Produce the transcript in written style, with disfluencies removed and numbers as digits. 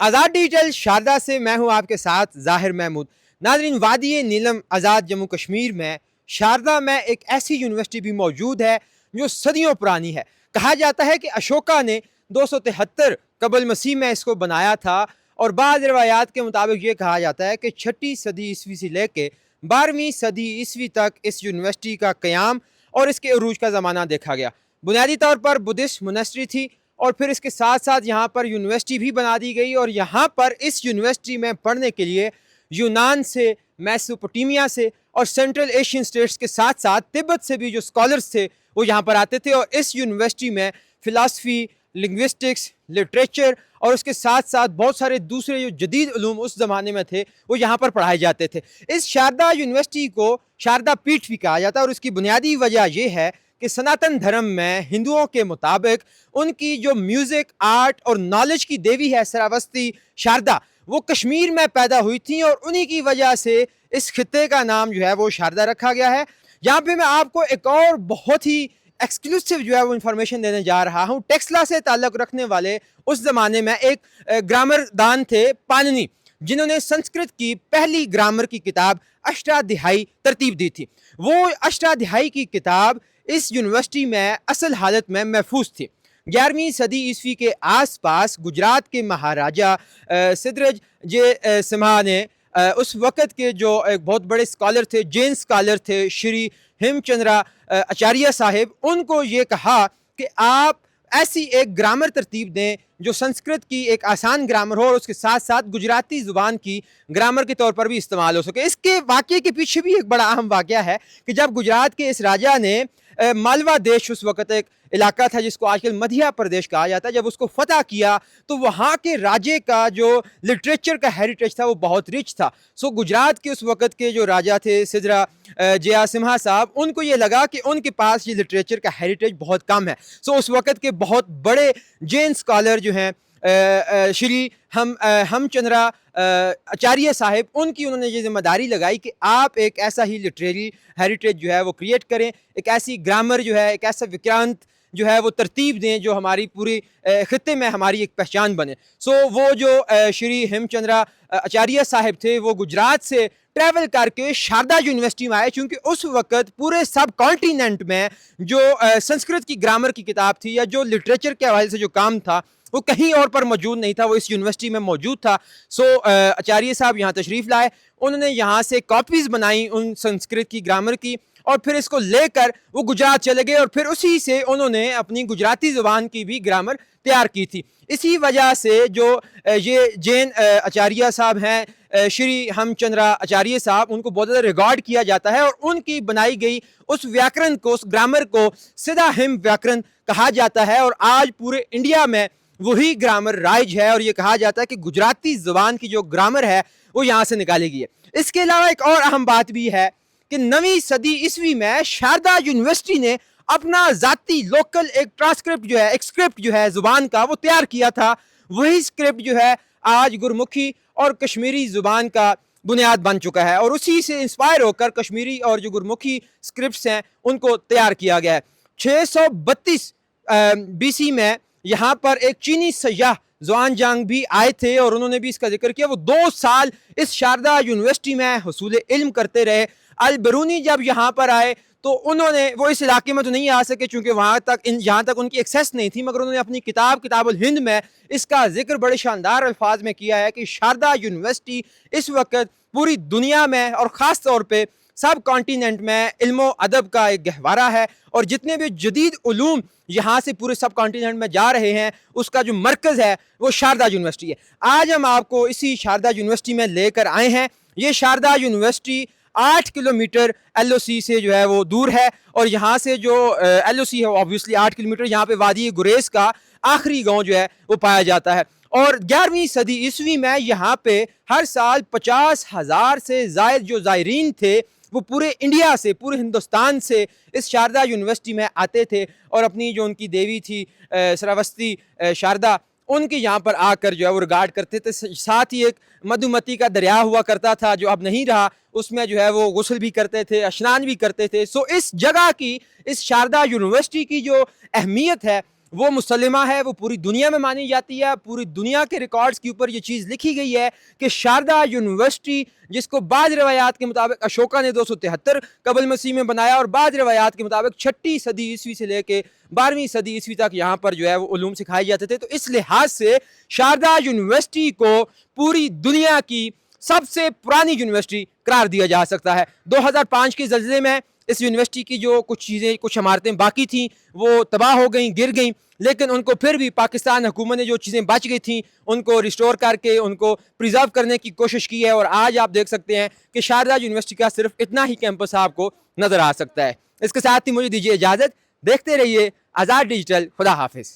आज़ाद digital Sharda से मैं हूं आपके साथ ज़ाहिर महमूद। नाज़रीन, वादी नीलम आज़ाद जम्मू कश्मीर में शारदा में एक ऐसी यूनिवर्सिटी भी मौजूद है जो सदियों पुरानी है। कहा जाता है कि अशोका ने 273 कबल मसीह में इसको बनाया था और बाद रिवायात के मुताबिक ये कहा जाता है कि 6वीं सदी ईस्वी से लेके 12वीं सदी ईस्वी तक इस यूनिवर्सिटी का क़याम और इसके अरूज का ज़माना देखा गया। बुनियादी तौर पर बुद्धिस्ट मोनेस्ट्री थी और फिर इसके साथ साथ यहाँ पर यूनिवर्सिटी भी बना दी गई और यहाँ पर इस यूनिवर्सिटी में पढ़ने के लिए यूनान से, मेसोपोटामिया से और सेंट्रल एशियन स्टेट्स के साथ साथ तिब्बत से भी जो स्कॉलर्स थे वो यहाँ पर आते थे और इस यूनिवर्सिटी में फ़िलासफ़ी, लिंग्विस्टिक्स, लिटरेचर और उसके साथ साथ बहुत सारे दूसरे जो जदीद उलूम उस ज़माने में थे वो यहाँ पर पढ़ाए जाते थे। इस शारदा यूनिवर्सिटी को शारदा पीठ भी कहा जाता है और उसकी बुनियादी वजह यह है कि सनातन धर्म में हिंदुओं के मुताबिक उनकी जो म्यूज़िक, आर्ट और नॉलेज की देवी है सरावस्ती शारदा, वो कश्मीर में पैदा हुई थी और उन्हीं की वजह से इस खित्ते का नाम जो है वो शारदा रखा गया है। यहाँ पे मैं आपको एक और बहुत ही एक्सक्लूसिव जो है वो इन्फॉर्मेशन देने जा रहा हूँ। टेक्सला से ताल्लुक़ रखने वाले उस ज़माने में एक ग्रामर दान थे पाणिनि, जिन्होंने संस्कृत की पहली ग्रामर की किताब अष्टाध्यायी तरतीब दी थी। वो अष्टाध्यायी की किताब इस यूनिवर्सिटी में असल हालत में महफूज थी। 11वीं सदी ईस्वी के आसपास गुजरात के महाराजा सिद्धराज सिम्हा ने उस वक़्त के जो एक बहुत बड़े स्कॉलर थे, जैन स्कॉलर थे, श्री हेमचंद्रा आचार्य साहिब, उनको ये कहा कि आप ऐसी एक ग्रामर तरतीब दें जो संस्कृत की एक आसान ग्रामर हो और उसके साथ साथ गुजराती ज़ुबान की ग्रामर के तौर पर भी इस्तेमाल हो सके। इसके वाक़ये के पीछे भी एक बड़ा अहम वाक़या है कि जब गुजरात के इस राजा ने मालवा देश, उस वक़्त एक इलाका था जिसको आजकल मध्य प्रदेश कहा जाता है, जब उसको फतह किया तो वहाँ के राजे का जो लिटरेचर का हेरिटेज था वो बहुत रिच था। सो गुजरात के उस वक़्त के जो राजा थे सिद्धरा जया सिम्हा साहब, उनको ये लगा कि उनके पास ये लिटरेचर का हेरिटेज बहुत कम है। सो उस वक़्त के बहुत बड़े जैन स्कॉलर जो हैं श्री हेमचंद्रा आचार्य साहिब, उनकी उन्होंने ये जिम्मेदारी लगाई कि आप एक ऐसा ही लिटरेरी हेरिटेज जो है वो क्रिएट करें, एक ऐसी ग्रामर जो है, एक ऐसा विक्रांत जो है वो तरतीब दें जो हमारी पूरी खित्ते में हमारी एक पहचान बने। सो वो जो श्री हेमचंद्रा आचार्य साहिब थे वो गुजरात से ट्रैवल करके शारदा यूनिवर्सिटी में आए, क्योंकि उस वक़्त पूरे सब कॉन्टिनेंट में जो संस्कृत की ग्रामर की किताब थी या जो लिटरेचर के हवाले से जो काम था वो कहीं और पर मौजूद नहीं था, वो इस यूनिवर्सिटी में मौजूद था। सो आचार्य साहब यहाँ तशरीफ़ लाए, उन्होंने यहाँ से कॉपीज़ बनाई उन संस्कृत की ग्रामर की और फिर इसको लेकर वो गुजरात चले गए और फिर उसी से उन्होंने अपनी गुजराती ज़ुबान की भी ग्रामर तैयार की थी। इसी वजह से जो ये जैन आचार्य साहब हैं, श्री हेमचंद्रा आचार्य साहब, उनको बहुत ज़्यादा रिकॉर्ड किया जाता है और उनकी बनाई गई उस व्याकरण को, उस ग्रामर को सिद्धा हिम व्याकरण कहा जाता है और आज पूरे इंडिया में वही ग्रामर राइज है और ये कहा जाता है कि गुजराती ज़ुबान की जो ग्रामर है वो यहाँ से निकाली गई है। इसके अलावा एक और अहम बात भी है कि 9वीं सदी ईस्वी में शारदा यूनिवर्सिटी ने अपना ज़ाती लोकल एक ट्रांसक्रिप्ट जो है, एक स्क्रिप्ट जो है ज़ुबान का, वो तैयार किया था। वही स्क्रिप्ट जो है आज गुरमुखी और कश्मीरी ज़ुबान का बुनियाद बन चुका है और उसी से इंस्पायर होकर कश्मीरी और जो गुरमुखी स्क्रिप्ट्स हैं उनको तैयार किया गया है। 632 BC में यहाँ पर एक चीनी सयाह ज़ुआनजांग भी आए थे और उन्होंने भी इसका जिक्र किया। वो 2 साल इस शारदा यूनिवर्सिटी में हुसूल इल्म करते रहे। अल बरूनी जब यहाँ पर आए तो उन्होंने, वो इस इलाके में तो नहीं आ सके क्योंकि यहाँ तक उनकी एक्सेस नहीं थी, मगर उन्होंने अपनी किताबुल हिंद में इसका जिक्र बड़े शानदार अल्फाज में किया है कि शारदा यूनिवर्सिटी इस वक्त पूरी दुनिया में और ख़ास तौर पे सब कॉन्टिनेंट में इल्मो अदब का एक गहवारा है और जितने भी जदीद उलूम यहाँ से पूरे सब कॉन्टिनेंट में जा रहे हैं उसका जो मरकज़ है वो शारदा यूनिवर्सिटी है। आज हम आपको इसी शारदा यूनिवर्सिटी में लेकर आए हैं। ये शारदा यूनिवर्सिटी 8 किलोमीटर LOC से जो है वो दूर है और यहाँ से जो LOC है ऑब्वियसली 8 किलोमीटर, यहाँ पे वादी गुरेज का आखिरी गांव जो है वो पाया जाता है। और 11वीं सदी ईस्वी में यहाँ पे हर साल 50,000 से ज़ायद जो ज़ायरीन थे वो पूरे इंडिया से, पूरे हिंदुस्तान से इस शारदा यूनिवर्सिटी में आते थे और अपनी जो उनकी देवी थी सरावस्ती शारदा, उनके यहाँ पर आकर जो है वो रिगार्ड करते थे। साथ ही एक मधुमती का दरिया हुआ करता था जो अब नहीं रहा, उसमें जो है वो गुस्ल भी करते थे, स्नान भी करते थे। सो इस जगह की, इस शारदा यूनिवर्सिटी की जो अहमियत है वो मुसल्लमा है, वो पूरी दुनिया में मानी जाती है। पूरी दुनिया के रिकॉर्ड्स के ऊपर ये चीज़ लिखी गई है कि शारदा यूनिवर्सिटी, जिसको बाद रवायात के मुताबिक अशोका ने 273 कबल मसीह में बनाया और बाद रवायात के मुताबिक 6ठी सदी ईस्वी से लेके 12वीं सदी ईस्वी तक यहाँ पर जो है वो उलूम सिखाए जाते थे। तो इस लिहाज से शारदा यूनिवर्सिटी को पूरी दुनिया की सबसे पुरानी यूनिवर्सिटी करार दिया जा सकता है। 2005 के ज़लज़ले में इस यूनिवर्सिटी की जो कुछ चीज़ें, कुछ इमारतें बाकी थी वो तबाह हो गई, गिर गई, लेकिन उनको फिर भी पाकिस्तान हुकूमत ने जो चीज़ें बच गई थी उनको रिस्टोर करके उनको प्रिजर्व करने की कोशिश की है। और आज आप देख सकते हैं कि शारदा यूनिवर्सिटी का सिर्फ इतना ही कैंपस आपको नज़र आ सकता है। इसके साथ ही मुझे दीजिए इजाज़त, देखते रहिए आज़ाद डिजिटल। खुदा हाफिज़।